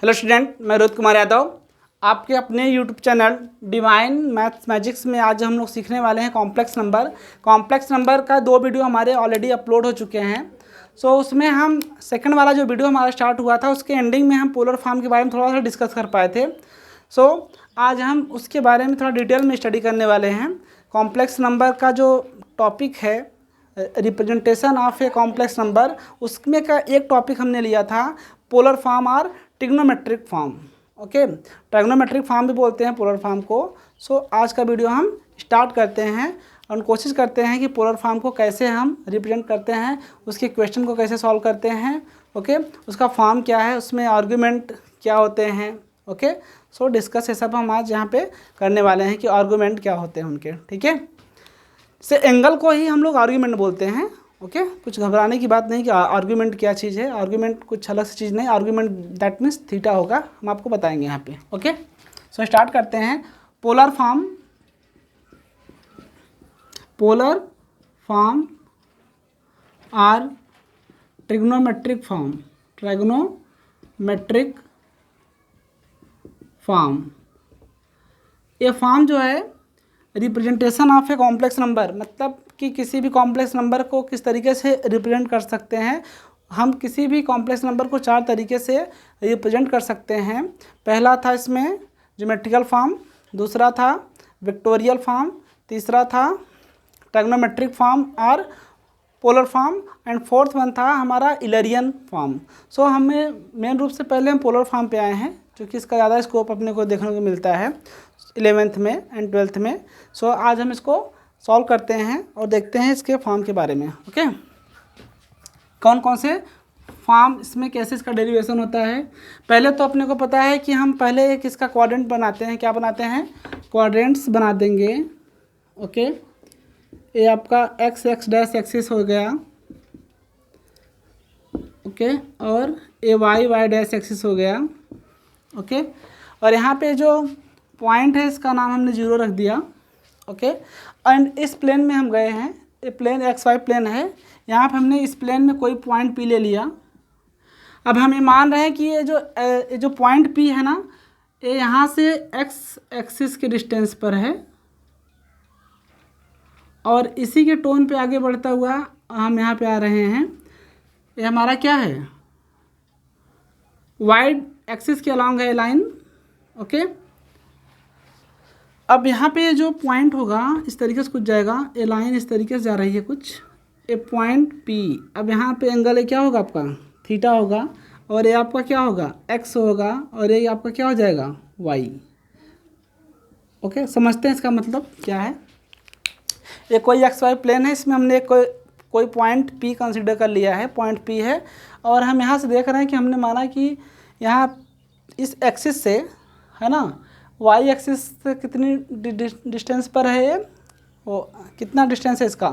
Hello student, मैं रोहित कुमार यादव आपके अपने YouTube channel divine maths magics में आज हम लोग सीखने वाले हैं कॉम्प्लेक्स नंबर का 2 वीडियो हमारे ऑलरेडी अपलोड हो चुके हैं। उसमें हम सेकंड वाला जो वीडियो हमारा स्टार्ट हुआ था उसके एंडिंग में हम पोलर फॉर्म के बारे में थोड़ा सा डिस्कस कर पाए थे। आज हम उसके बारे में थोड़ा डिटेल में स्टडी करने वाले हैं। कॉम्प्लेक्स नंबर का जो टॉपिक है representation of a complex number, उसमें का एक टॉपिक हमने लिया था पोलर फॉर्म और trigonometric form. Okay, trigonometric form भी बोलते हैं पोलर फॉर्म को। आज का वीडियो हम स्टार्ट करते हैं और कोशिश करते हैं कि पोलर फॉर्म को कैसे हम रिप्रेजेंट करते हैं, उसके क्वेश्चन को कैसे सॉल्व करते हैं। ओके, उसका फॉर्म क्या है, उसमें आर्गूमेंट क्या होते हैं। ओके, डिस्कस ये सब हम आज यहाँ पे करने वाले हैं कि आर्गूमेंट क्या होते हैं उनके। ठीक है, से एंगल को ही हम लोग आर्गूमेंट बोलते हैं। ओके, कुछ घबराने की बात नहीं कि आर्गूमेंट क्या चीज़ है। आर्गूमेंट कुछ अलग सी चीज़ नहीं, आर्गूमेंट दैट मीन्स थीटा होगा, हम आपको बताएंगे यहाँ पे। ओके, स्टार्ट करते हैं। Polar form or trigonometric form. ये फॉर्म जो है representation of a complex number, मतलब कि किसी भी कॉम्प्लेक्स नंबर को किस तरीके से रिप्रेजेंट कर सकते हैं। हम किसी भी कॉम्प्लेक्स नंबर को 4 तरीके से रिप्रेजेंट कर सकते हैं। पहला था इसमें ज्योमेट्रिकल फॉर्म, दूसरा था विक्टोरियल फॉर्म, तीसरा था ट्रिग्नोमेट्रिक फॉर्म और polar form, and fourth one था हमारा इलरियन फॉर्म। हमें मेन रूप से पहले हम पोलर फॉर्म पे आए हैं, क्योंकि इसका ज़्यादा स्कोप अपने को देखने को मिलता है 11th में एंड 12th में। आज हम इसको सॉल्व करते हैं और देखते हैं इसके फॉर्म के बारे में। ओके, कौन कौन से फॉर्म इसमें कैसे इसका डेरिवेशन होता है। पहले तो अपने को पता है कि हम पहले एक इसका क्वाड्रेंट बनाते हैं। क्या बनाते हैं? क्वाड्रेंट्स बना देंगे। ओके, ये आपका x डैश एक्सिस हो गया। ओके, और ये y डैश एक्सिस हो गया। ओके, और यहाँ पे जो पॉइंट है इसका नाम हमने 0 रख दिया। ओके, एंड इस प्लेन में हम गए हैं, ये प्लेन XY प्लेन है। यहाँ पे हमने इस प्लेन में कोई पॉइंट P ले लिया। अब हम ये मान रहे हैं कि ये जो पॉइंट P है ना, ये यहाँ से x एक्सिस के डिस्टेंस पर है और इसी के टोन पे आगे बढ़ता हुआ हम यहाँ पे आ रहे हैं। ये हमारा क्या है? वाइड एक्सिस के अलॉन्ग है लाइन। ओके, अब यहाँ पे जो पॉइंट होगा इस तरीके से कुछ जाएगा, ये लाइन इस तरीके से जा रही है कुछ, ये पॉइंट P। अब यहाँ पे एंगल क्या होगा आपका? थीटा होगा, और ये आपका क्या होगा? x होगा, और ये आपका क्या हो जाएगा? y। ओके, समझते हैं इसका मतलब क्या है। ये कोई XY प्लेन है, इसमें हमने कोई पॉइंट P कंसिडर कर लिया है, पॉइंट P है, और हम यहाँ से देख रहे हैं कि हमने माना कि यहाँ इस एक्सिस से है ना, y एक्सिस से कितनी डिस्टेंस पर है ये, वो कितना डिस्टेंस है इसका,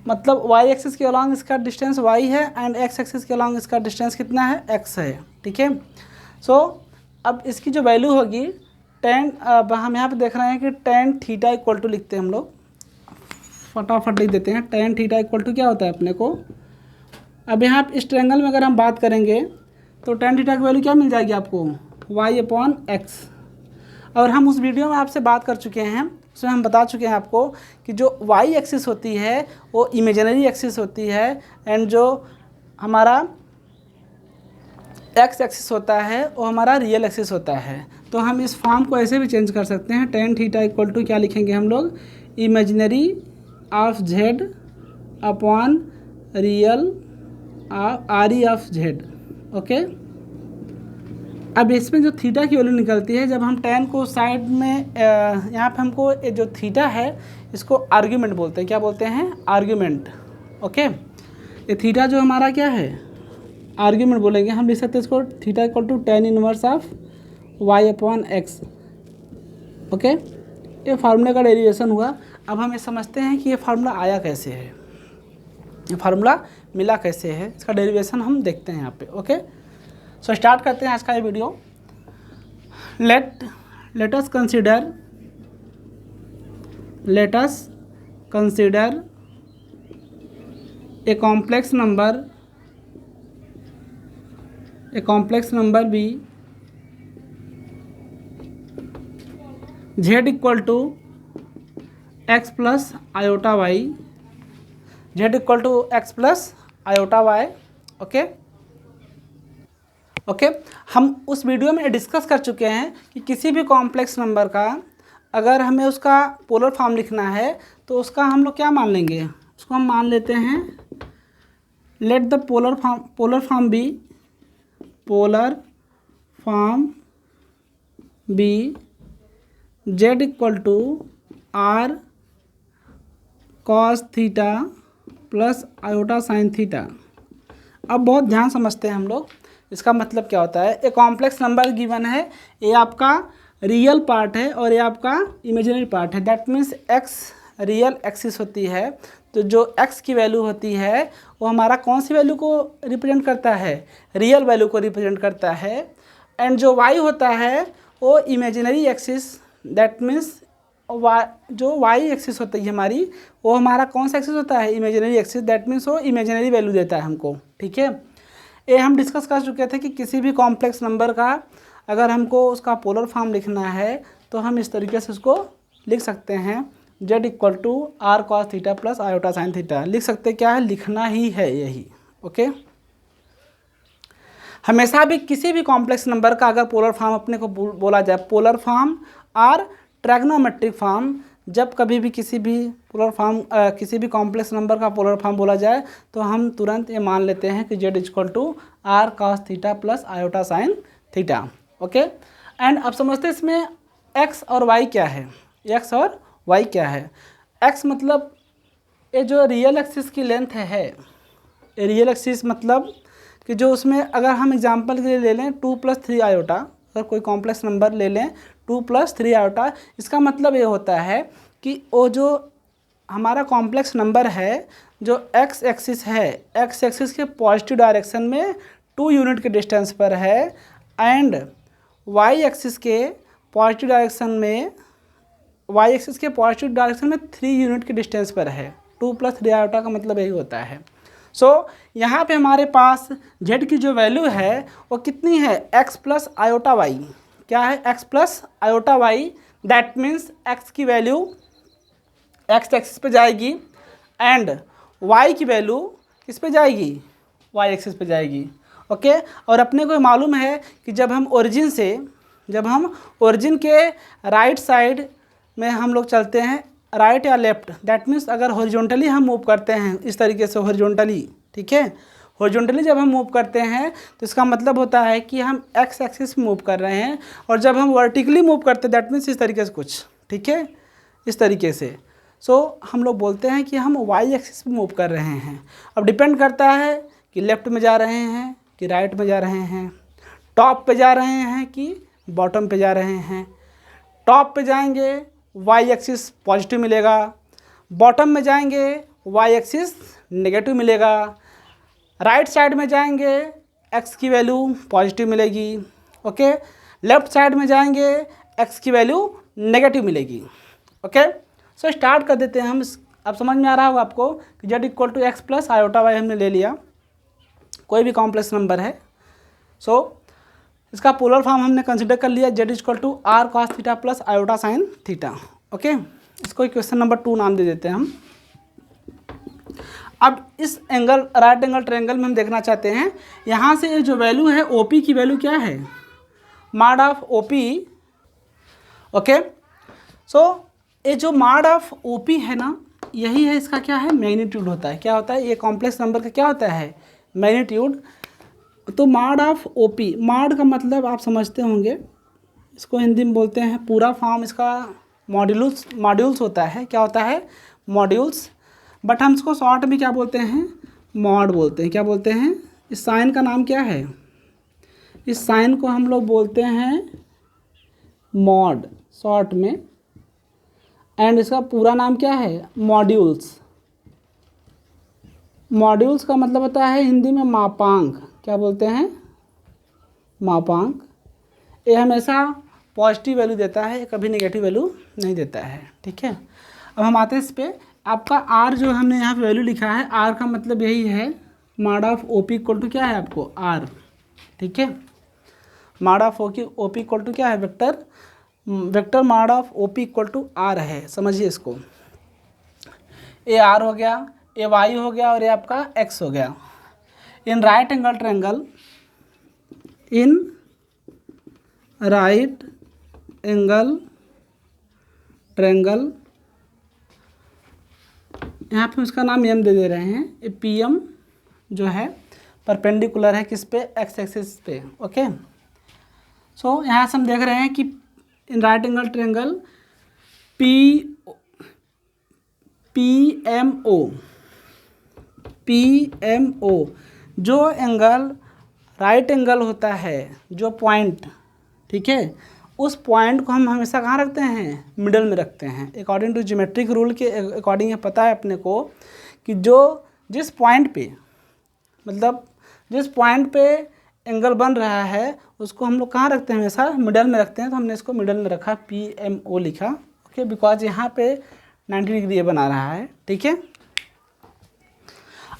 मतलब y एक्सिस के अलॉन्ग इसका डिस्टेंस y है एंड x एक्सिस के अलॉन्ग इसका डिस्टेंस कितना है? x है। ठीक है, अब इसकी जो वैल्यू होगी tan, अब हम यहाँ पे देख रहे हैं कि tan थीटा इक्वल टू लिखते हैं हम लोग, फटाफट लिख देते हैं। tan थीटा इक्वल टू क्या होता है अपने को? अब यहाँ इस ट्रायंगल में अगर हम बात करेंगे तो tan थीटा की वैल्यू क्या मिल जाएगी आपको? y/x। और हम उस वीडियो में आपसे बात कर चुके हैं, उसमें हम बता चुके हैं आपको कि जो y एक्सिस होती है वो इमेजिनरी एक्सिस होती है, एंड जो हमारा x एक्सिस होता है वो हमारा रियल एक्सिस होता है। तो हम इस फॉर्म को ऐसे भी चेंज कर सकते हैं। tan थीटा इक्वल टू क्या लिखेंगे हम लोग? Imaginary of z upon real RE of z। Okay, अब इसमें जो थीटा की वैल्यू निकलती है, जब हम tan को साइड में यहाँ पे हमको ये जो थीटा है इसको आर्ग्यूमेंट बोलते हैं। क्या बोलते हैं? आर्ग्यूमेंट। ओके, ये थीटा जो हमारा क्या है? आर्ग्यूमेंट बोलेंगे। हम लिख सकते हैं इसको theta equal to tan inverse of y/x। Okay, ये फार्मूले का डेरिवेशन हुआ। अब हम ये समझते हैं कि ये फार्मूला आया कैसे है, ये फार्मूला मिला कैसे है, इसका डेरिवेशन हम देखते हैं यहाँ पे। ओके, स्टार्ट करते हैं आज का ये video. Let us consider a complex number a complex number be z equal to x plus iota y, z equal to x plus iota y. Okay, हम उस वीडियो में डिस्कस कर चुके हैं कि किसी भी कॉम्प्लेक्स नंबर का अगर हमें उसका पोलर फॉर्म लिखना है तो उसका हम लोग क्या मान लेंगे, उसको हम मान लेते हैं let the polar form be z equal to r cos theta plus iota sine theta. अब बहुत ध्यान समझते हैं हम लोग, इसका मतलब क्या होता है। एक कॉम्प्लेक्स नंबर गिवन है, ये आपका रियल पार्ट है और ये आपका इमेजिनरी पार्ट है। That means x real axis होती है, तो जो एक्स की वैल्यू होती है वो हमारा कौन सी वैल्यू को रिप्रेजेंट करता है, रियल वैल्यू को रिप्रेजेंट करता है। एंड जो वाई होता है वो इमेजिनरी एक्सिस, दैट मीन्स जो वाई एक्सिस होती है हमारी, वो हमारा कौन सा एक्सिस होता है, इमेजिनरी एक्सिस। दैट मीन्स वो इमेजिनरी वैल्यू देता है हमको। ठीक है, ये हम डिस्कस कर चुके थे कि किसी भी कॉम्प्लेक्स नंबर का अगर हमको उसका पोलर फॉर्म लिखना है तो हम इस तरीके से उसको लिख सकते हैं, z equal to r cos theta plus iota sine theta. लिख सकते क्या है, लिखना ही है यही। ओके, हमेशा भी किसी भी कॉम्प्लेक्स नंबर का अगर पोलर फॉर्म अपने को बोला जाए, पोलर फॉर्म और ट्रैग्नोमेट्रिक फॉर्म, जब कभी भी किसी भी पोलर फॉर्म किसी भी कॉम्प्लेक्स नंबर का पोलर फॉर्म बोला जाए तो हम तुरंत ये मान लेते हैं कि z equal to r cos theta plus iota sine theta. Okay, and अब समझते हैं इसमें x और y क्या है, x और y क्या है। x मतलब ये जो रियल एक्सिस की लेंथ है, ये रियल एक्सिस मतलब कि जो उसमें अगर हम एग्जांपल के लिए ले लें 2 + 3 आयोटा, अगर कोई कॉम्प्लेक्स नंबर ले लें 2 + 3 आयोटा, इसका मतलब ये होता है कि वो जो हमारा कॉम्प्लेक्स नंबर है, जो x एक्सिस है, x एक्सिस के पॉजिटिव डायरेक्शन में 2 यूनिट के डिस्टेंस पर है, एंड y एक्सिस के पॉजिटिव डायरेक्शन में 3 यूनिट के डिस्टेंस पर है। 2 + 3 आयोटा का मतलब यही होता है। सो यहाँ पे हमारे पास z की जो वैल्यू है वो कितनी है, x प्लस आयोटा वाई। क्या है, x plus iota y. That means x की वैल्यू x एक्सिस पे जाएगी एंड y की वैल्यू किस पे जाएगी, y एक्सिस पे जाएगी। ओके, और अपने को मालूम है कि जब हम ओरिजिन के राइट साइड में हम लोग चलते हैं, राइट या लेफ्ट, दैट मीन्स अगर हॉरिजॉन्टली हम मूव करते हैं इस तरीके से हॉरिजॉन्टली, ठीक है, हॉरिजॉन्टली जब हम मूव करते हैं तो इसका मतलब होता है कि हम एक्स एक्सिस मूव कर रहे हैं, और जब हम वर्टिकली मूव करते हैं दैट मीन्स इस तरीके से कुछ, ठीक है, इस तरीके से। सो हम लोग बोलते हैं कि हम वाई एक्सिस पे मूव कर रहे हैं। अब डिपेंड करता है कि लेफ्ट में जा रहे हैं कि राइट में जा रहे हैं, टॉप पे जा रहे हैं कि बॉटम पे जा रहे हैं। टॉप पे जाएंगे वाई एक्सिस पॉजिटिव मिलेगा, बॉटम में जाएंगे वाई एक्सिस नेगेटिव मिलेगा, राइट साइड में जाएंगे एक्स की वैल्यू पॉजिटिव मिलेगी। ओके, लेफ्ट साइड में जाएंगे एक्स की वैल्यू नेगेटिव मिलेगी। ओके, सो स्टार्ट कर देते हैं हम। अब समझ में आ रहा होगा आपको कि z equal to x plus iota y हमने ले लिया, कोई भी कॉम्प्लेक्स नंबर है। सो इसका पोलर फॉर्म हमने कंसिडर कर लिया, z equal to r cos theta plus iota sine theta. Okay, इसको क्वेश्चन नंबर 2 नाम दे देते हैं हम। अब इस एंगल राइट एंगल ट्रायंगल में हम देखना चाहते हैं, यहाँ से जो वैल्यू है OP की वैल्यू क्या है, मॉड ऑफ OP। ओके, सो ये जो मॉड ऑफ OP है ना, यही है इसका क्या है, मैग्नीट्यूड होता है। क्या होता है, ये कॉम्प्लेक्स नंबर का क्या होता है, मैग्नीट्यूड। तो मॉड ऑफ OP, मॉड का मतलब आप समझते होंगे, इसको हिंदी में बोलते हैं, पूरा फॉर्म इसका मॉड्यूल्स होता है। क्या होता है, मॉड्यूल्स, बट हम इसको शॉर्ट में क्या बोलते हैं, मॉड बोलते हैं। क्या बोलते हैं, इस साइन का नाम क्या है, इस साइन को हम लोग बोलते हैं मॉड शॉर्ट में, एंड इसका पूरा नाम क्या है, मॉड्यूल्स। मॉड्यूल्स का मतलब होता है हिंदी में मापांक। क्या बोलते हैं, मापांक। ये हमेशा पॉजिटिव वैल्यू देता है, कभी नेगेटिव वैल्यू नहीं देता है। ठीक है, अब हम आते हैं इस पर। आपका आर जो हमने यहाँ पे वैल्यू लिखा है, आर का मतलब यही है, mod of OP equal to क्या है आपको, आर। ठीक है। Mod of O P equal to क्या है, vector mod of O P equal to r है, समझिए इसको। ए आर हो गया, ए वाई हो गया और ये आपका एक्स हो गया। इन राइट एंगल ट्रायंगल, इन राइट एंगल ट्रायंगल, यहाँ पे उसका नाम एम दे रहे हैं। ये पी एम जो है परपेंडिकुलर है किस पे, एक्स एक्सिस पे। ओके, सो यहाँ से हम देख रहे हैं कि in right angle triangle P M O जो एंगल राइट एंगल होता है, जो पॉइंट, ठीक है, उस पॉइंट को हम हमेशा कहाँ रखते हैं, मिडल में रखते हैं। अकॉर्डिंग टू ज्योमेट्रिक रूल के अकॉर्डिंग ये पता है अपने को कि जिस पॉइंट पे, मतलब जिस पॉइंट पे एंगल बन रहा है उसको हम लोग कहाँ रखते हैं, हमेशा मिडल में रखते हैं। तो हमने इसको मिडल में रखा, पी एम ओ लिखा। ओके, बिकॉज यहाँ पे 90 डिग्री ये बना रहा है। ठीक है,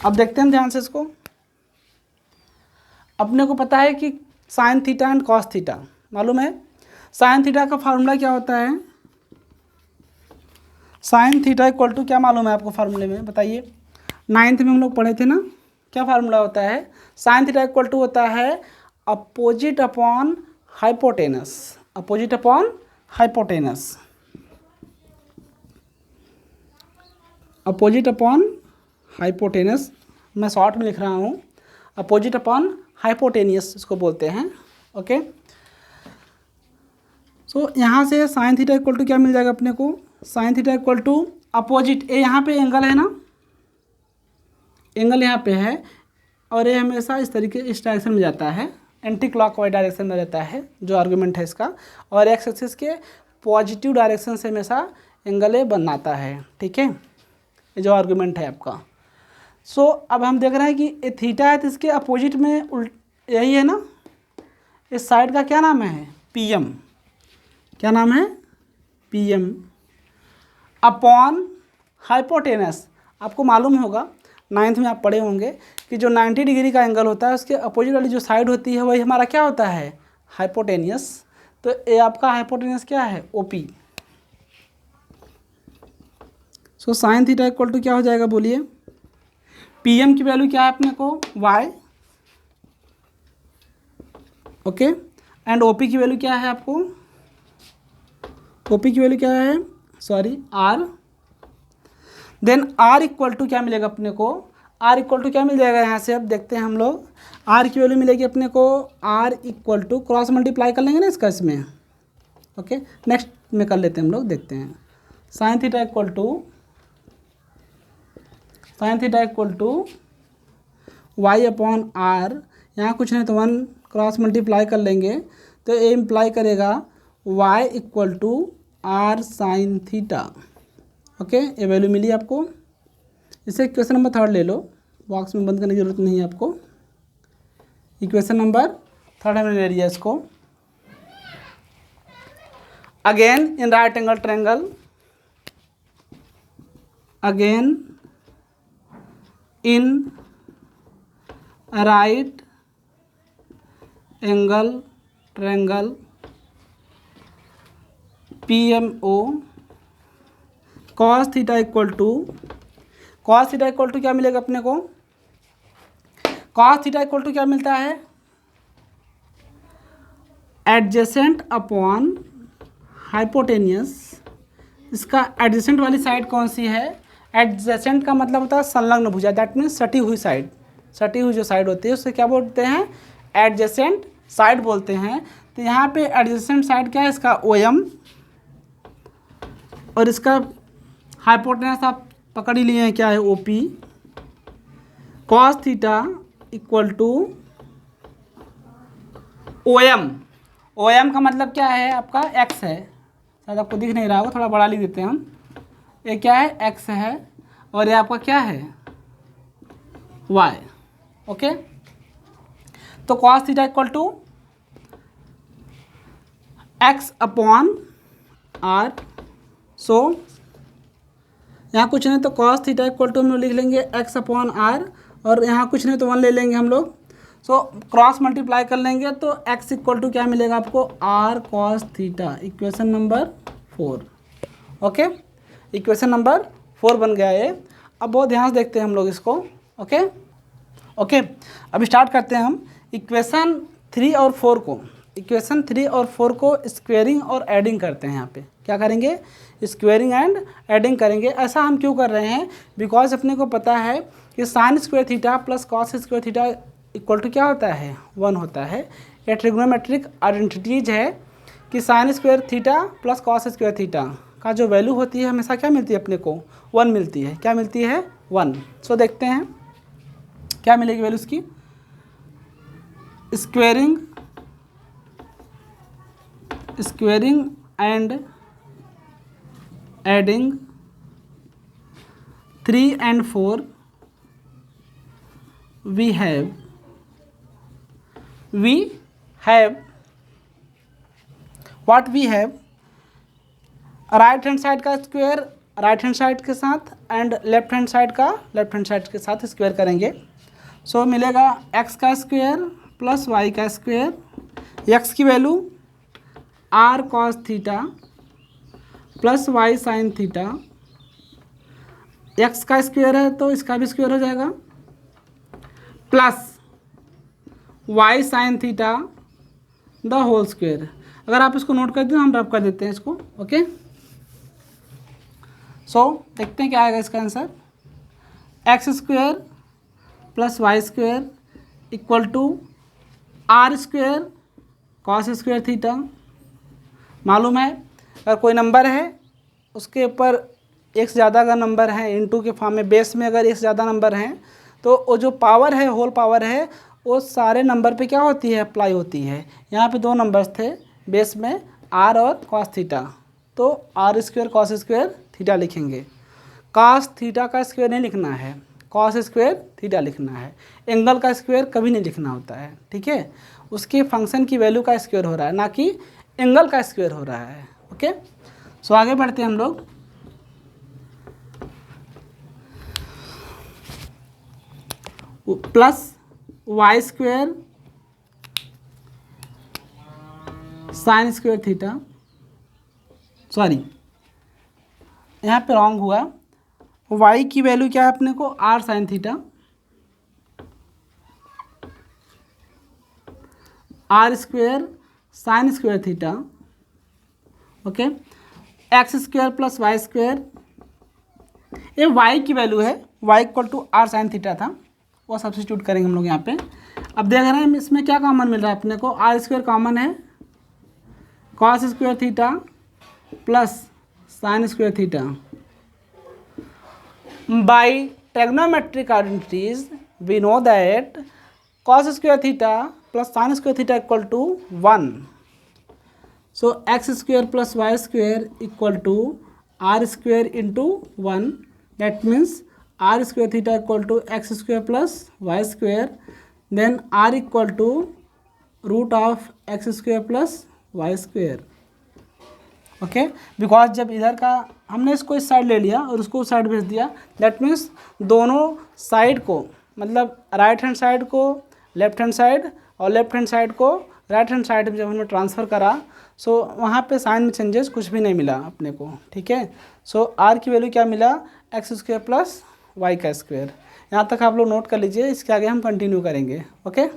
अब देखते हैं ध्यान से इसको। अपने को पता है कि sine theta and cos theta मालूम है। साइन थीटा का फार्मूला क्या होता है, साइन थीटा इक्वल टू क्या मालूम है आपको फार्मूले में, बताइए। 9th में हम लोग पढ़े थे ना, क्या फार्मूला होता है, साइन थीटा इक्वल टू होता है opposite upon hypotenuse, opposite upon hypotenuse, opposite upon hypotenuse. मैं शॉर्ट में लिख रहा हूँ, अपोजिट अपॉन हाइपोटेनियस इसको बोलते हैं। ओके, सो यहाँ से साइन थीटा इक्वल टू क्या मिल जाएगा अपने को, sine theta equal to opposite, ये यहाँ पे एंगल है ना, एंगल यहाँ पे है और ये हमेशा इस तरीके इस डायरेक्शन में जाता है, एंटी क्लॉकवाइज डायरेक्शन में रहता है जो आर्गूमेंट है इसका, और एक्स एक्सिस के पॉजिटिव डायरेक्शन से हमेशा एंगल ए बनाता है। ठीक है, ये जो आर्गूमेंट है आपका। सो अब हम देख रहे हैं कि ये थीटा है तो इसके अपोजिट में यही है ना, इस साइड का क्या नाम है, पी एम, क्या नाम है, पी एम अपॉन हाइपोटेनस। आपको मालूम होगा 9th में आप पढ़े होंगे कि जो 90 डिग्री का एंगल होता है उसके अपोजिट वाली जो साइड होती है वही हमारा क्या होता है, हाइपोटेनियस। तो ये आपका हाइपोटेनियस क्या है, OP. So sine theta equal to क्या हो जाएगा बोलिए, पी एम की वैल्यू क्या है अपने को, वाई। ओके, एंड ओपी की वैल्यू क्या है आपको, ओपी की वैल्यू क्या है, sorry r. Then r equal to क्या मिलेगा अपने को, आर इक्वल टू क्या मिल जाएगा, यहाँ से अब देखते हैं हम लोग। आर की वैल्यू मिलेगी अपने को, r equal to cross multiply कर लेंगे ना इसका इसमें। ओके, नेक्स्ट में कर लेते हैं हम लोग, देखते हैं। Sine theta equal to, sine theta equal to y upon r, यहाँ कुछ नहीं तो 1 क्रॉस मल्टीप्लाई कर लेंगे तो ये इम्प्लाई करेगा y equal to r sine theta. Okay, ये वैल्यू मिली आपको। इसे इक्वेशन नंबर 3 ले लो, बॉक्स में बंद करने की जरूरत नहीं है आपको। इक्वेशन नंबर 3 हमने ले लिया इसको। Again in right angle triangle, again in right angle triangle P M O cos theta equal to, cos theta equal to क्या मिलेगा अपने को, कॉस थीटा इक्वल टू क्या मिलता है, एडजेसेंट अपॉन हाइपोटेनियस। इसका एडजेसेंट वाली साइड कौन सी है, एडजेसेंट का मतलब होता है संलग्न भुजा, दैट मीन्स सटी हुई साइड, सटी हुई जो साइड होती है उससे क्या बोलते हैं, एडजेसेंट साइड बोलते हैं। तो यहाँ पे एडजेसेंट साइड क्या है इसका, ओ एम, और इसका हाइपोटेनस आप पकड़ ही लिए हैं क्या है, O P. Cos theta equal to O M, O M का मतलब क्या है आपका, एक्स है, शायद आपको दिख नहीं रहा होगा, थोड़ा बड़ा लिख देते हैं हम। ये क्या है, एक्स है, और ये आपका क्या है, वाई। ओके, तो cos theta equal to x upon r. So यहाँ कुछ नहीं तो कॉस थीटा इक्वल टू हम लोग लिख लेंगे एक्स अपॉन आर, और यहाँ कुछ नहीं तो 1 ले लेंगे हम लोग। सो क्रॉस मल्टीप्लाई कर लेंगे तो x इक्वल टू क्या मिलेगा आपको, r cos theta, equation number 4। Okay, equation number 4 बन गया ये। अब बहुत ध्यान से देखते हैं हम लोग इसको। ओके, अब स्टार्ट करते हैं हम इक्वेशन 3 और 4 को। इक्वेशन 3 और 4 को स्क्वेयरिंग और एडिंग करते हैं। यहाँ पे क्या करेंगे, स्क्वेयरिंग एंड एडिंग करेंगे। ऐसा हम क्यों कर रहे हैं, बिकॉज अपने को पता है कि sine square theta plus cos square theta equal to क्या होता है, 1 होता है। ये ट्रिग्नोमेट्रिक आइडेंटिटीज है कि sine square theta plus cos square theta का जो वैल्यू होती है हमेशा क्या मिलती है अपने को, 1 मिलती है। क्या मिलती है, 1। सो देखते हैं क्या मिलेगी वैल्यू उसकी। Squaring and adding 3 and 4 we have what we have right hand side का स्क्वायर राइट हैंड साइड के साथ एंड लेफ्ट हैंड साइड का लेफ्ट हैंड साइड के साथ स्क्वायर करेंगे। सो मिलेगा x का स्क्वायर प्लस y का स्क्वायर, x की value r cos theta plus y sine theta, x का स्क्वायर है तो इसका भी स्क्वायर हो जाएगा, plus y sign theta the whole square. अगर आप इसको नोट कर दें हम रब कर देते हैं इसको। ओके, सो देखते हैं क्या आएगा इसका answer. X square plus y square equal to r square cos square theta. मालूम है अगर कोई नंबर है उसके ऊपर एक से ज़्यादा अगर नंबर है इनटू के फॉर्म में, बेस में अगर एक से ज़्यादा नंबर हैं तो वो जो पावर है, होल पावर है, वो सारे नंबर पे क्या होती है, अप्लाई होती है। यहाँ पे 2 नंबर्स थे बेस में, आर और कॉस थीटा, तो r square cos square theta लिखेंगे। कॉस थीटा का स्क्वायर नहीं लिखना है, कॉस स्क्वायर थीटा लिखना है। एंगल का स्क्वायर कभी नहीं लिखना होता है, ठीक है। उसके फंक्शन की वैल्यू का स्क्वायर हो रहा है, ना कि एंगल का स्क्वायर हो रहा है। ओके, सो आगे बढ़ते हैं हम लोग। Plus y square sine square theta, sorry यहाँ पे रॉन्ग हुआ। y की वैल्यू क्या है अपने को, r sine theta, r square sine square theta. Okay, x square plus y square, ये y की वैल्यू है, y equal to r sine theta था, वो सब्स्टिट्यूट करेंगे हम लोग यहाँ पे। अब देख रहे हैं इसमें क्या कॉमन मिल रहा है अपने को, r स्क्वायर कॉमन है, cos square theta plus sine square theta. By trigonometric identities, we know that cos square theta plus sin square theta equal to 1. So x square plus y square equal to r square into 1. That means r square theta equal to x square plus y square. Then r equal to root of x square plus y square. Okay, because जब इधर का हमने इसको इस side ले लिया और उसको उस साइड भेज दिया, दैट मीन्स दोनों साइड को, मतलब राइट हैंड साइड को लेफ्ट हैंड साइड और लेफ्ट हैंड साइड को राइट हैंड साइड में जब हमने ट्रांसफ़र करा, सो वहाँ पे साइन में चेंजेस कुछ भी नहीं मिला अपने को, ठीक है। सो आर की वैल्यू क्या मिला, एक्स स्क्वायर प्लस वाई का स्क्वायर। यहाँ तक आप लोग नोट कर लीजिए, इसके आगे हम कंटिन्यू करेंगे। ओके,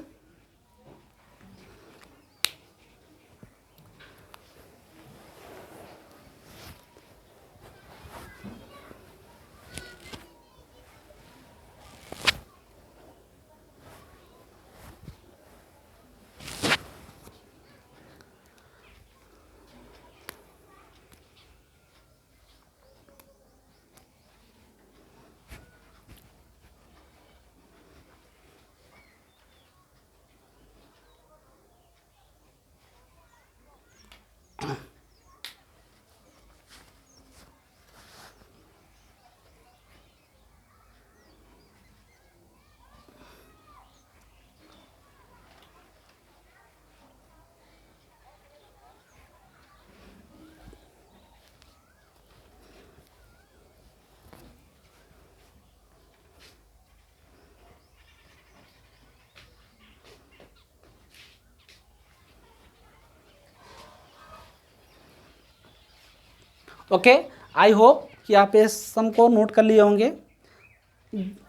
ओके, आई होप कि आप इस सम को नोट कर लिए होंगे।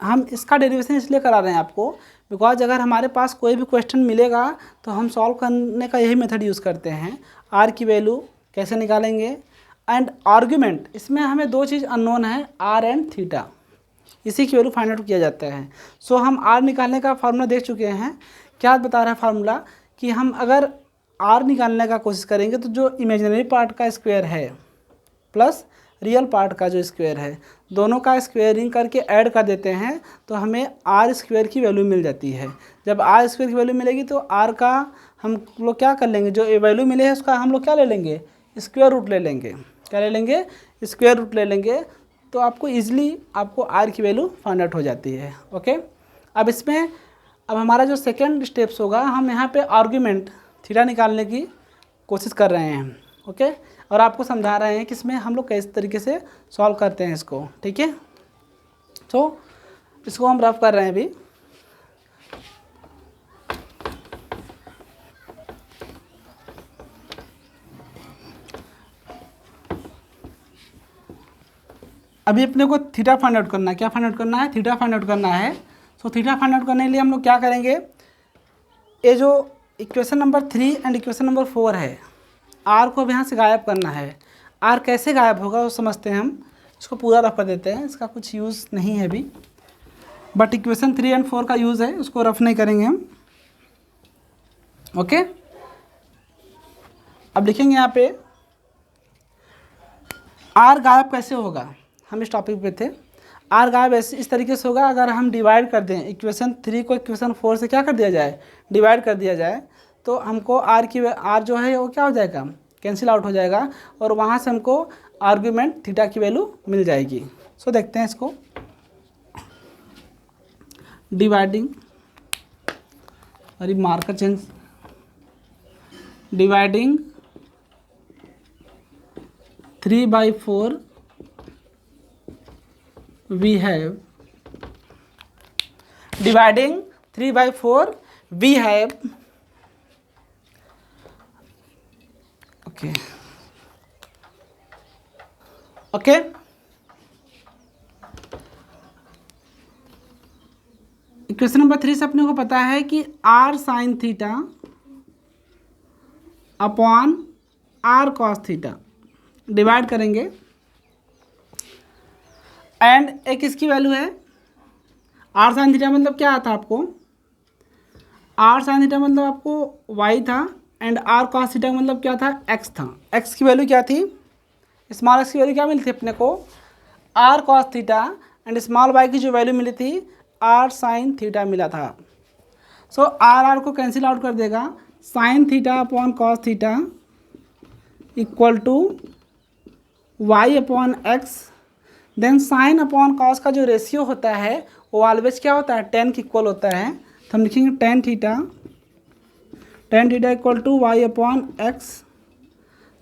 हम इसका डेरिवेशन इसलिए करा रहे हैं आपको बिकॉज अगर हमारे पास कोई भी क्वेश्चन मिलेगा तो हम सॉल्व करने का यही मेथड यूज़ करते हैं। आर की वैल्यू कैसे निकालेंगे एंड आर्ग्यूमेंट, इसमें हमें दो चीज़ अननोन है, आर एंड थीटा, इसी की वैल्यू फाइंड आउट किया जाता है। सो हम आर निकालने का फार्मूला देख चुके हैं। क्या बता रहा है फार्मूला कि हम अगर आर निकालने का कोशिश करेंगे तो जो इमेजिनरी पार्ट का स्क्वायर है प्लस रियल पार्ट का जो स्क्वायर है, दोनों का स्क्वायरिंग करके ऐड कर देते हैं तो हमें आर स्क्वायर की वैल्यू मिल जाती है। जब आर स्क्वायर की वैल्यू मिलेगी तो आर का हम लोग क्या कर लेंगे, जो वैल्यू मिले है उसका हम लोग क्या ले लेंगे, स्क्वायर रूट ले लेंगे। क्या ले लेंगे, स्क्वायर रूट ले लेंगे। तो आपको ईजिली आपको आर की वैल्यू फाइंड आउट हो जाती है। ओके, अब इसमें अब हमारा जो सेकेंड स्टेप्स होगा, हम यहाँ पे आर्ग्यूमेंट थीटा निकालने की कोशिश कर रहे हैं। ओके, और आपको समझा रहे हैं कि इसमें हम लोग किस तरीके से सॉल्व करते हैं इसको। ठीक है, तो इसको हम रफ कर रहे हैं अभी। अभी अपने को थीटा फाइंड आउट करना है। क्या फाइंड आउट करना है, थीटा फाइंड आउट करना है। सो थीटा फाइंड आउट करने के लिए हम लोग क्या करेंगे, ये जो equation number 3 and equation number 4 है, आर को अब यहाँ से गायब करना है। आर कैसे गायब होगा वो समझते हैं हम। इसको पूरा रफ कर देते हैं, इसका कुछ यूज़ नहीं है अभी, बट इक्वेशन 3 एंड 4 का यूज़ है, उसको रफ नहीं करेंगे हम। ओके, अब लिखेंगे यहाँ पे आर गायब कैसे होगा। हम इस टॉपिक पे थे। आर गायब ऐसे इस तरीके से होगा, अगर हम डिवाइड कर दें इक्वेशन 3 को इक्वेशन 4 से क्या कर दिया जाए, डिवाइड कर दिया जाए, तो हमको आर जो है वो क्या हो जाएगा, कैंसिल आउट हो जाएगा, और वहाँ से हमको आर्ग्यूमेंट थीटा की वैल्यू मिल जाएगी। सो देखते हैं इसको, डिवाइडिंग, अरे marker change, dividing 3/4 we have, dividing 3/4 we have, okay, okay, equation number 3 से अपने को पता है कि r sine theta upon r cos theta divide करेंगे, एंड एक इसकी वैल्यू है आर साइन थीटा, मतलब क्या आता आपको, आर साइन थीटा मतलब आपको वाई था, एंड आर कॉस थीटा मतलब क्या था, एक्स था। एक्स की वैल्यू क्या थी, स्मॉल एक्स की वैल्यू क्या मिली थी अपने को, r cos theta, and small y की जो वैल्यू मिली थी आर साइन थीटा मिला था। सो आर को कैंसिल आउट कर देगा, sine theta upon cos theta equal to y upon x. Then sine upon cos का जो रेशियो होता है वो ऑलवेज क्या होता है, 10 के इक्वल होता है। तो हम लिखेंगे tan theta equal to y upon x,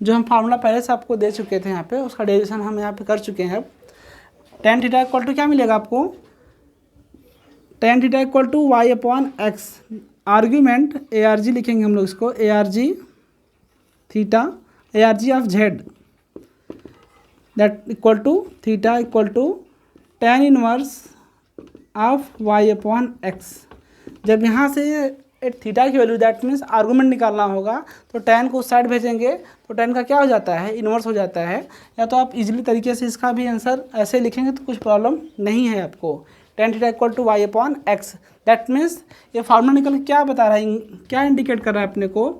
जो हम फार्मूला पहले से आपको दे चुके थे यहाँ पे, उसका डेरिवेशन हम यहाँ पे कर चुके हैं। अब टेन थीटा इक्वल टू क्या मिलेगा आपको, tan theta equal to y upon x. Argument A R G लिखेंगे हम लोग इसको, A R G theta, A R G of z, that equal to theta equal to tan inverse of y upon x. जब यहाँ से theta की value, that means argument निकालना होगा, तो टेन को उस साइड भेजेंगे तो टेन का क्या हो जाता है, इन्वर्स हो जाता है। या तो आप इजीली तरीके से इसका भी आंसर ऐसे लिखेंगे तो कुछ प्रॉब्लम नहीं है आपको। Tan theta equal to y upon x, that means ये फार्मूला निकल क्या बता रहा है, क्या इंडिकेट कर रहा है अपने को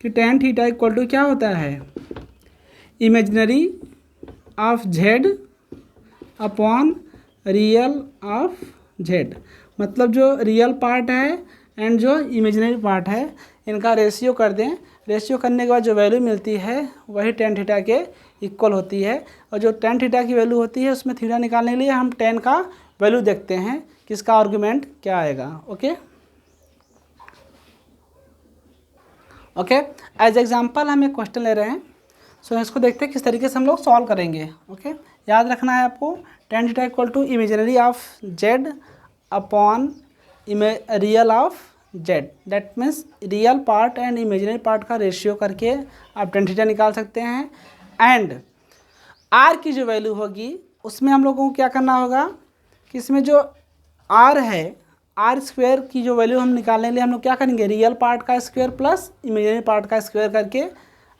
कि टेन थीटा इक्वल टू क्या होता है, imaginary of z upon real of Z. मतलब जो रियल पार्ट है एंड जो इमेजिनरी पार्ट है इनका रेशियो कर दें, रेशियो करने के बाद जो वैल्यू मिलती है वही टेन थीटा के इक्वल होती है। और जो टेन थीटा की वैल्यू होती है उसमें थीटा निकालने के लिए हम टेन का वैल्यू देखते हैं कि इसका आर्गूमेंट क्या आएगा। ओके ओके, एज एग्जाम्पल हम एक क्वेश्चन ले रहे हैं। सो इसको देखते हैं किस तरीके से हम लोग सॉल्व करेंगे। ओके, याद रखना है आपको, tan theta equal to imaginary of z upon real of z, that means real part and imaginary part का रेशियो करके आप टेन थीटा निकाल सकते हैं। एंड आर की जो वैल्यू होगी उसमें हम लोगों को क्या करना होगा कि इसमें जो आर है, आर स्क्वायर की जो वैल्यू हम निकालने के लिए हम लोग क्या करेंगे, रियल पार्ट का स्क्वायर प्लस इमेजिनरी पार्ट का स्क्वायर करके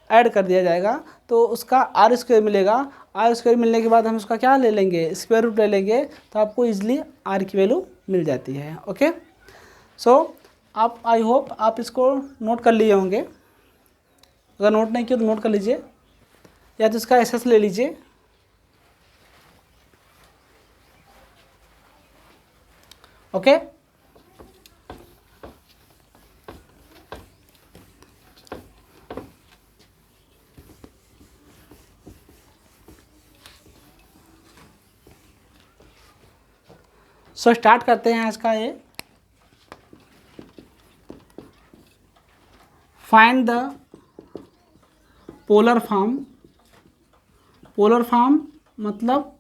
ऐड कर दिया जाएगा, तो उसका आर स्क्वायर मिलेगा। आर स्क्वायर मिलने के बाद हम उसका क्या ले लेंगे, स्क्वायर रूट ले लेंगे, तो आपको इजीली आर की वैल्यू मिल जाती है। ओके, सो आप, आई होप आप इसको नोट कर लिए होंगे। अगर नोट नहीं किया तो नोट कर लीजिए, या तो इसका एसएस ले लीजिए। ओके, सो स्टार्ट करते हैं आज का ये। Find the polar form. Polar form मतलब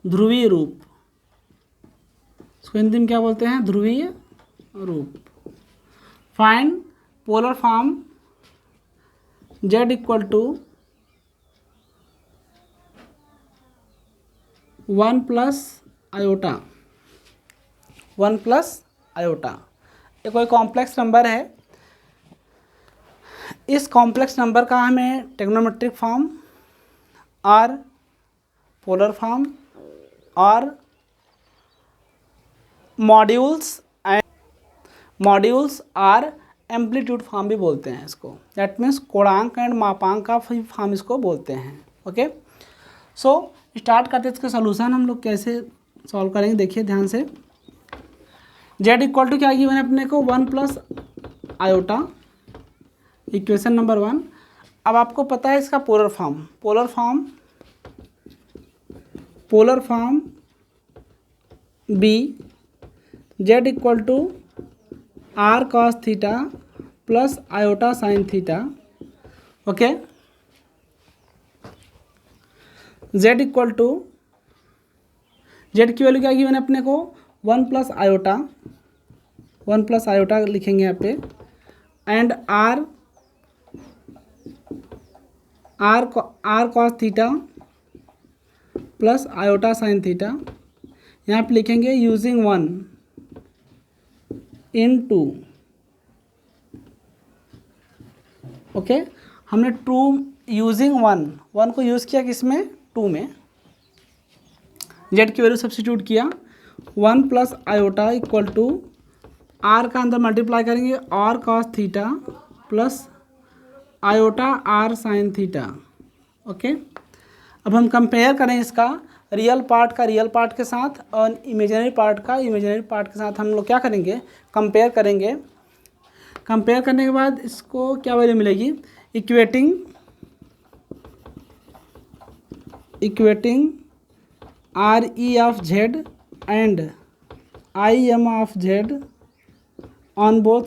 ध्रुवीय रूप, इसको हिंदी में क्या बोलते हैं, ध्रुवीय रूप। Find polar form z equal to 1 plus iota, 1 plus iota. ये कोई कॉम्प्लेक्स नंबर है। इस कॉम्प्लेक्स नंबर का हमें ट्रिग्नोमेट्रिक फॉर्म और पोलर फॉर्म और मॉड्यूल्स और एम्पलीट्यूड फॉर्म भी बोलते हैं इसको। दैट मीन्स कोणांक एंड मापांक का फॉर्म इसको बोलते हैं। ओके, सो स्टार्ट करते हैं इसका सोल्यूशन हम लोग कैसे सॉल्व करेंगे। देखिए ध्यान से, z इक्वल टू क्या गिवन है अपने को, 1 प्लस आयोटा, इक्वेशन नंबर 1। अब आपको पता है इसका polar form, polar form be z equal to r cos theta plus iota sine theta. Okay, z equal to, z की वैल्यू क्या गिवन है अपने को, 1 प्लस आयोटा, 1 प्लस आयोटा लिखेंगे यहाँ पे, and r cos theta plus iota sine theta. यहाँ पे लिखेंगे यूजिंग 1 इन 2। ओके, हमने टू यूजिंग 1 को यूज़ किया किसमें, 2 में। z की वैल्यू सब्स्टिट्यूट किया, 1 plus iota equal to r का अंदर मल्टीप्लाई करेंगे r cos theta plus iota r sine theta. Okay, अब हम कंपेयर करें इसका रियल पार्ट का रियल पार्ट के साथ और इमेजिनरी पार्ट का इमेजिनरी पार्ट के साथ। हम लोग क्या करेंगे, कंपेयर करेंगे। कंपेयर करने के बाद इसको क्या वैल्यू मिलेगी, equating r e of z and i m of z on both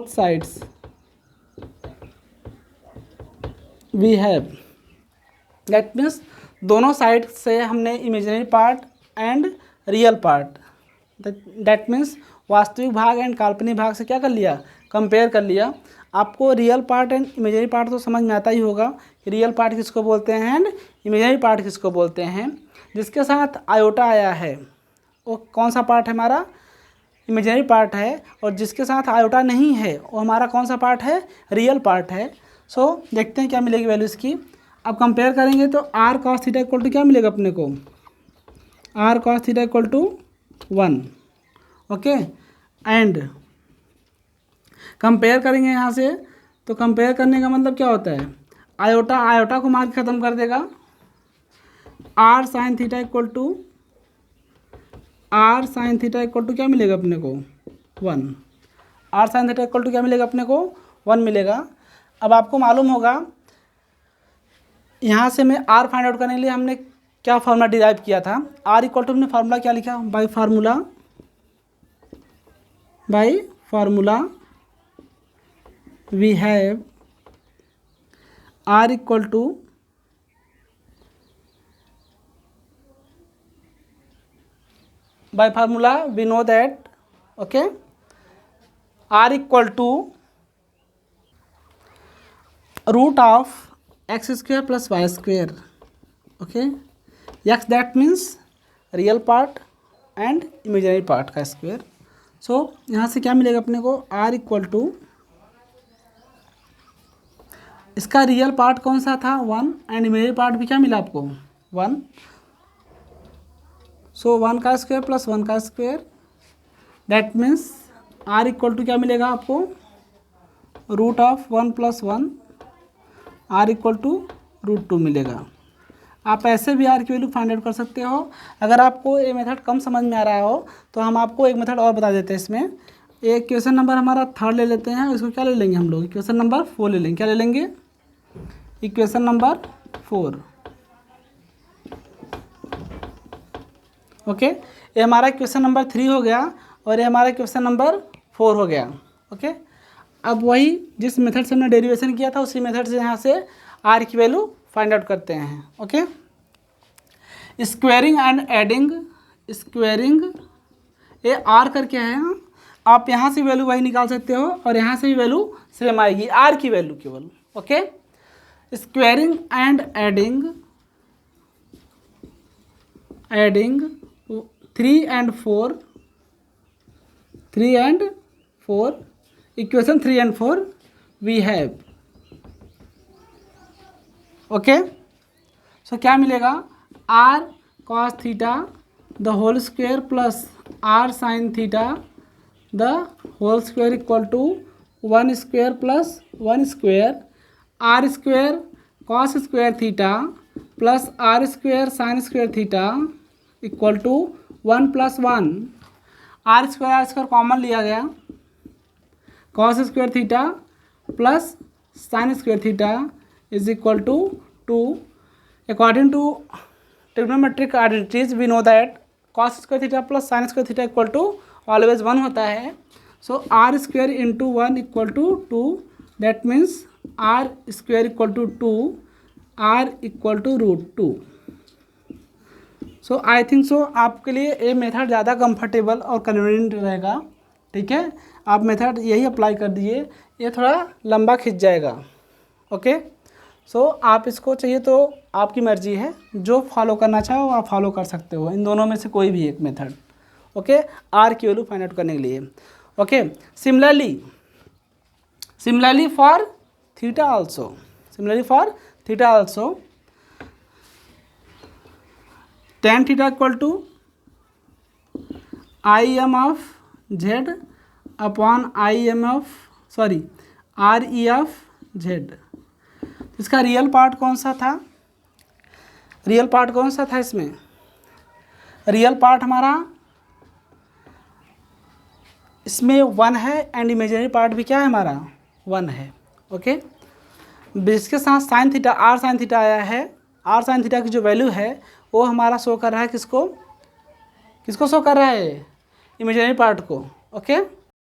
sides we have, that means दोनों साइड से हमने imaginary part and real part, that means वास्तविक भाग एंड काल्पनिक भाग से क्या कर लिया, कंपेयर कर लिया। आपको real part and imaginary part तो समझ में आता ही होगा कि रियल पार्ट किसको बोलते हैं एंड इमेजिनरी पार्ट किसको बोलते हैं। जिसके साथ आयोटा आया है वो कौन सा पार्ट है, हमारा इमेजिनरी पार्ट है, और जिसके साथ आयोटा नहीं है वो हमारा कौन सा पार्ट है, रियल पार्ट है। सो देखते हैं क्या मिलेगी वैल्यू इसकी। अब कंपेयर करेंगे तो r cos theta equal to क्या मिलेगा अपने को, r cos theta equal to 1। Okay, and compare करेंगे यहाँ से, तो कंपेयर करने का मतलब क्या होता है, आयोटा को मार के ख़त्म कर देगा। R sine theta equal to क्या मिलेगा अपने को, 1। R sine theta equal to क्या मिलेगा अपने को, 1 मिलेगा। अब आपको मालूम होगा यहाँ से मैं आर फाइंड आउट करने के लिए हमने क्या फार्मूला डिराइव किया था। आर इक्वल टू हमने फार्मूला क्या लिखा, by formula we have r equal to by formula we know that, okay, r equal to root of x square plus y square, okay. X that means real part and imaginary part का square. So यहाँ से क्या मिलेगा अपने को, r equal to, इसका real part कौन सा था 1 एंड इमेजिनरी पार्ट भी क्या मिला आपको 1। सो 1 का स्क्वायर प्लस 1 का square that means r equal to क्या मिलेगा आपको, root of 1 plus 1, r equal to √2 मिलेगा। आप ऐसे भी आर की वैल्यू फाइंड आउट कर सकते हो। अगर आपको ये मेथड कम समझ में आ रहा हो तो हम आपको एक मेथड और बता देते हैं। इसमें एक क्वेश्चन नंबर हमारा 3rd ले लेते हैं, इसको क्या ले लेंगे हम लोग, इक्वेशन नंबर 4 ले लेंगे। क्या ले लेंगे, इक्वेशन नंबर 4, ओके। ये हमारा क्वेश्चन नंबर 3 हो गया और ये हमारा क्वेश्चन नंबर 4 हो गया, ओके। अब वही जिस मेथड से हमने डेरिवेशन किया था उसी मेथड से यहाँ से आर की वैल्यू फाइंड आउट करते हैं, okay. Squaring and adding, squaring ये आर करके है, आप यहाँ से वैल्यू वही निकाल सकते हो और यहाँ से भी वैल्यू सेम आएगी, आर की वैल्यू केवल, okay. Squaring and adding, adding 3 and 4, 3 and 4, equation 3 and 4 we have, okay. So क्या मिलेगा, r cos theta the whole square plus r sine theta the whole square equal to 1 square plus 1 square, r square cos square theta plus r square sine square theta equal to 1 plus 1, r square common लिया गया, cos square theta plus sine square theta is equal to 2। According to trigonometric identities we know that cos square theta plus sine square theta equal to always 1 होता है। So r square into 1 equal to 2, that means r square equal to 2, r equal to √2। So I think so आपके लिए ये method ज़्यादा comfortable और convenient रहेगा, ठीक है। आप मेथड यही अप्लाई कर दीजिए, ये थोड़ा लंबा खिंच जाएगा, ओके। सो आप इसको चाहिए तो आपकी मर्जी है, जो फॉलो करना चाहो आप फॉलो कर सकते हो, इन दोनों में से कोई भी एक मेथड, ओके, आर की वैल्यू फाइंड आउट करने के लिए, okay. Similarly for theta also, similarly for theta also tan theta equal to i m of z upon i m of r e of z. इसका real part कौन सा था, real part कौन सा था इसमें, रियल पार्ट हमारा इसमें 1 है एंड इमेजिनरी पार्ट भी क्या है हमारा 1 है, ओके। इसके साथ sine theta r sine theta आया है, आर साइन थीटा की जो वैल्यू है वो हमारा शो कर रहा है किसको, किसको शो कर रहा है, इमेजिनरी पार्ट को, ओके।